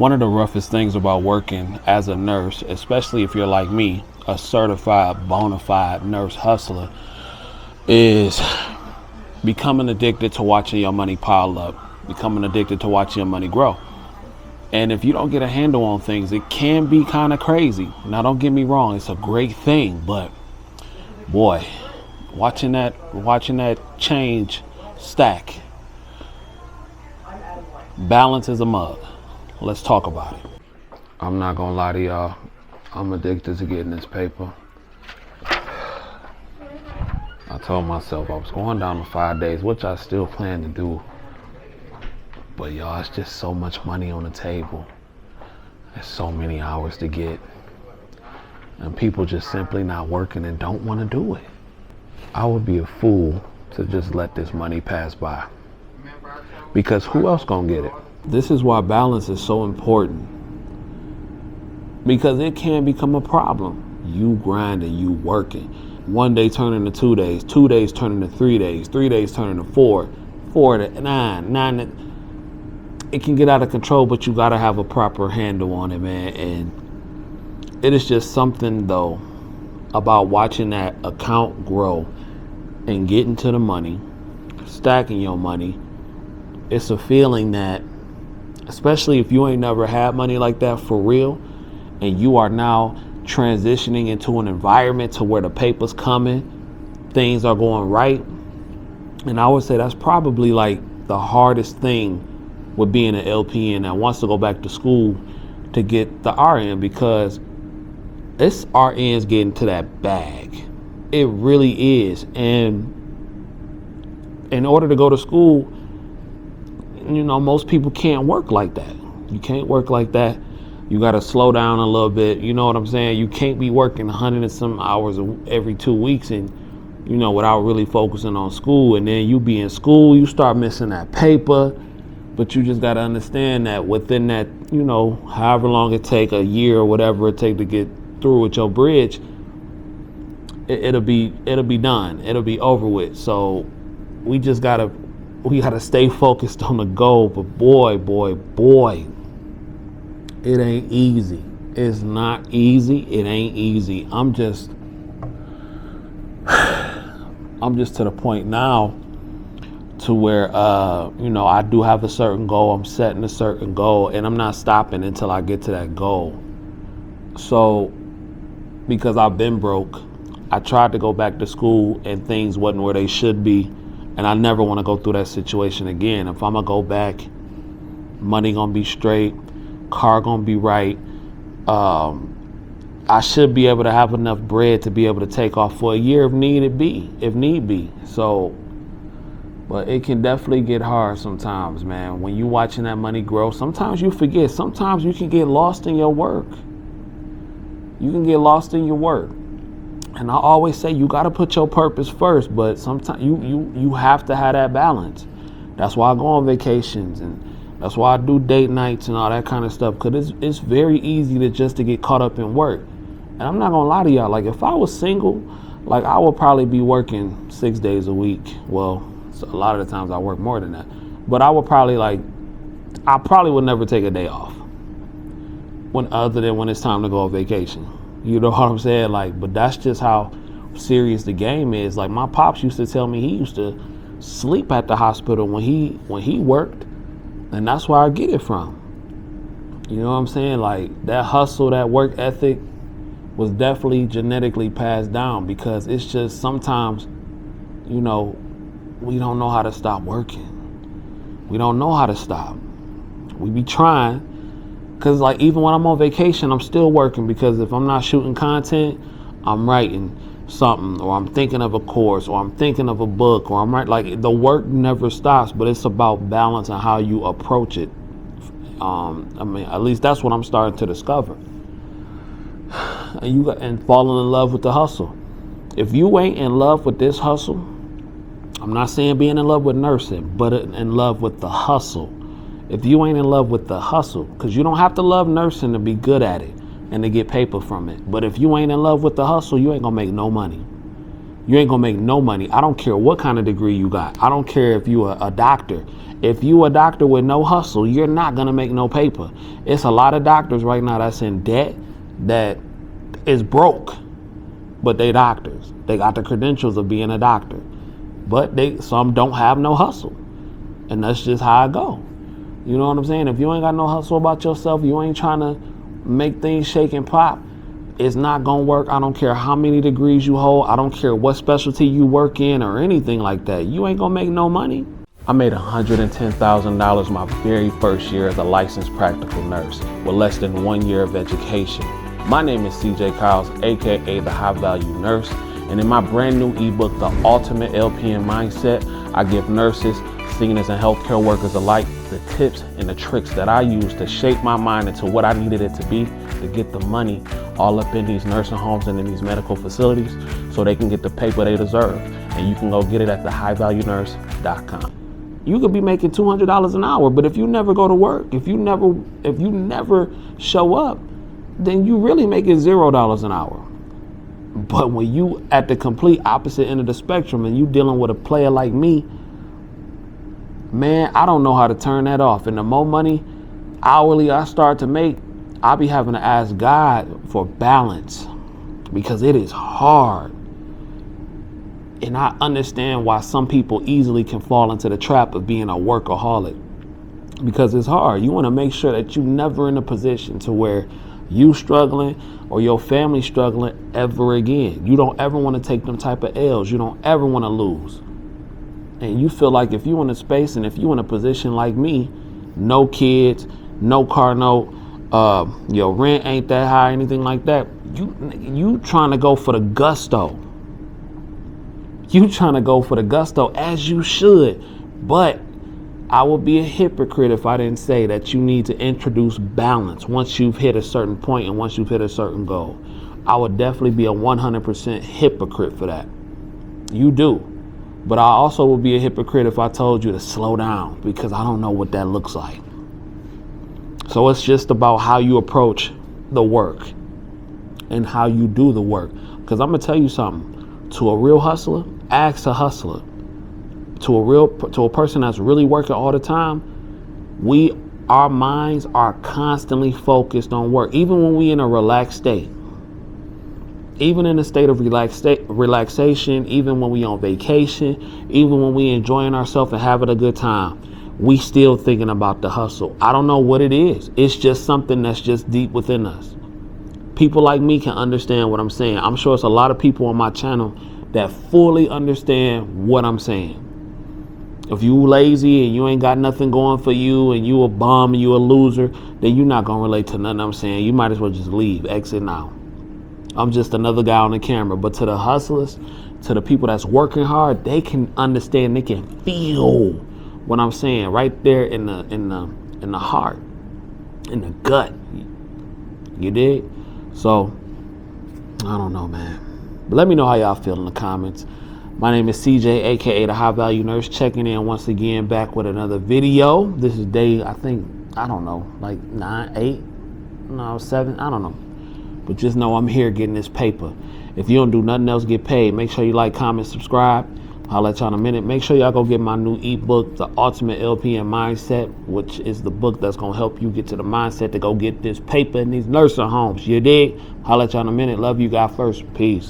One of the roughest things about working as a nurse, especially if you're like me, a certified, bona fide nurse hustler, is becoming addicted to watching your money pile up, becoming addicted to watching your money grow. And if you don't get a handle on things, it can be kind of crazy. Now, don't get me wrong, it's a great thing, but boy, watching that change stack, balance is a mug. Let's talk about it. I'm not gonna lie to y'all, I'm addicted to getting this paper. I told myself I was going down to 5 days, which I still plan to do. But y'all, it's just so much money on the table. There's so many hours to get. And people just simply not working and don't want to do it. I would be a fool to just let this money pass by. Because who else gonna get it? This is why balance is so important. Because it can become a problem. You grinding, you working. 1 day turn into 2 days, 2 days turn into 3 days, 3 days turn into 4, 4 to 9, 9 to... It can get out of control, but you gotta have a proper handle on it, man. And it is just something, though, about watching that account grow and getting to the money, stacking your money. It's a feeling that, especially if you ain't never had money like that for real, and you are now transitioning into an environment to where the paper's coming, things are going right. And I would say that's probably like the hardest thing with being an LPN that wants to go back to school to get the RN, because this RN's getting to that bag. It really is. And in order to go to school, you know, most people can't work like that. You can't work like that. You got to slow down a little bit. You know what I'm saying? You can't be working 100 and some hours every 2 weeks and, you know, without really focusing on school. And then you be in school, you start missing that paper. But you just got to understand that within that, you know, however long it take, a year or whatever it take to get through with your bridge, it'll be done. It'll be over with. So we gotta stay focused on the goal. But boy, it ain't easy. It's not easy. It ain't easy. I'm just to the point now to where, you know, I do have a certain goal. I'm setting a certain goal, and I'm not stopping until I get to that goal. So, because I've been broke, I tried to go back to school and things wasn't where they should be. And I never want to go through that situation again. If I'm going to go back, money going to be straight, car going to be right. I should be able to have enough bread to be able to take off for a year if need be. So, but it can definitely get hard sometimes, man. When you watching that money grow, sometimes you forget. Sometimes you can get lost in your work. You can get lost in your work. And I always say you got to put your purpose first, but sometimes you have to have that balance. That's why I go on vacations, and that's why I do date nights and all that kind of stuff, because it's very easy to get caught up in work. And I'm not going to lie to y'all. Like, if I was single, like, I would probably be working 6 days a week. Well, so a lot of the times I work more than that. But I probably would never take a day off other than when it's time to go on vacation. You know what I'm saying? Like, but that's just how serious the game is. Like, my pops used to tell me he used to sleep at the hospital when he worked, and that's where I get it from. You know what I'm saying? Like, that hustle, that work ethic was definitely genetically passed down, because it's just sometimes, you know, we don't know how to stop working. We don't know how to stop. We be trying. Because, like, even when I'm on vacation, I'm still working, because if I'm not shooting content, I'm writing something, or I'm thinking of a course, or I'm thinking of a book, or I'm writing. Like, the work never stops, but it's about balance and how you approach it. I mean, at least that's what I'm starting to discover. And falling in love with the hustle. If you ain't in love with this hustle, I'm not saying being in love with nursing, but in love with the hustle. If you ain't in love with the hustle, because you don't have to love nursing to be good at it and to get paper from it. But if you ain't in love with the hustle, you ain't going to make no money. you ain't gonna make no money. I don't care what kind of degree you got. I don't care if you are a doctor. If you a doctor with no hustle, you're not gonna make no paper. It's a lot of doctors right now that's in debt, that is broke, but they doctors. They got the credentials of being a doctor, but some don't have no hustle, and that's just how I go. You know what I'm saying? If you ain't got no hustle about yourself, you ain't trying to make things shake and pop, it's not gonna work. I don't care how many degrees you hold. I don't care what specialty you work in or anything like that. You ain't gonna make no money. I made $110,000 my very first year as a licensed practical nurse with less than 1 year of education. My name is CJ Kyles, aka the High Value Nurse, and in my brand new ebook, The Ultimate LPN Mindset, I give nurses, seniors, and healthcare workers alike the tips and the tricks that I use to shape my mind into what I needed it to be to get the money all up in these nursing homes and in these medical facilities so they can get the paper they deserve. And you can go get it at thehighvaluenurse.com. You could be making $200 an hour, but if you never go to work, if you never show up, then you really making $0 an hour. But when you at the complete opposite end of the spectrum and you dealing with a player like me, man, I don't know how to turn that off. And the more money hourly I start to make, I'll be having to ask God for balance, because it is hard. And I understand why some people easily can fall into the trap of being a workaholic, because it's hard. You want to make sure that you're never in a position to where you struggling or your family struggling ever again. You don't ever want to take them type of L's. You don't ever want to lose. And you feel like if you in a space and if you in a position like me, no kids, no car note, your rent ain't that high, anything like that, you trying to go for the gusto. You trying to go for the gusto, as you should. But I would be a hypocrite if I didn't say that you need to introduce balance once you've hit a certain point and once you've hit a certain goal. I would definitely be a 100% hypocrite for that. You do. But I also would be a hypocrite if I told you to slow down, because I don't know what that looks like. So it's just about how you approach the work and how you do the work. Because I'm going to tell you something. To a real hustler, ask a hustler. To a person that's really working all the time, our minds are constantly focused on work. Even when we in a relaxed state, even in a state of relaxation, even when we on vacation, even when we enjoying ourselves and having a good time, we still thinking about the hustle. I don't know what it is. It's just something that's just deep within us. People like me can understand what I'm saying. I'm sure it's a lot of people on my channel that fully understand what I'm saying. If you lazy and you ain't got nothing going for you and you a bum and you a loser, then you're not gonna relate to nothing I'm saying. You might as well just leave, exit now. I'm just another guy on the camera. But to the hustlers, to the people that's working hard, they can understand, they can feel what I'm saying right there in the heart, in the gut. You dig? So I don't know, man. But let me know how y'all feel in the comments. My name is CJ, aka the High Value Nurse, checking in once again, back with another video. This is day, I think, I don't know, like 9, 8, no, 7, I don't know. But just know I'm here getting this paper. If you don't do nothing else, get paid. Make sure you like, comment, subscribe. I'll let y'all in a minute. Make sure y'all go get my new ebook, The Ultimate LPN Mindset, which is the book that's going to help you get to the mindset to go get this paper in these nursing homes. You dig? I'll let y'all in a minute. Love you guys first. Peace.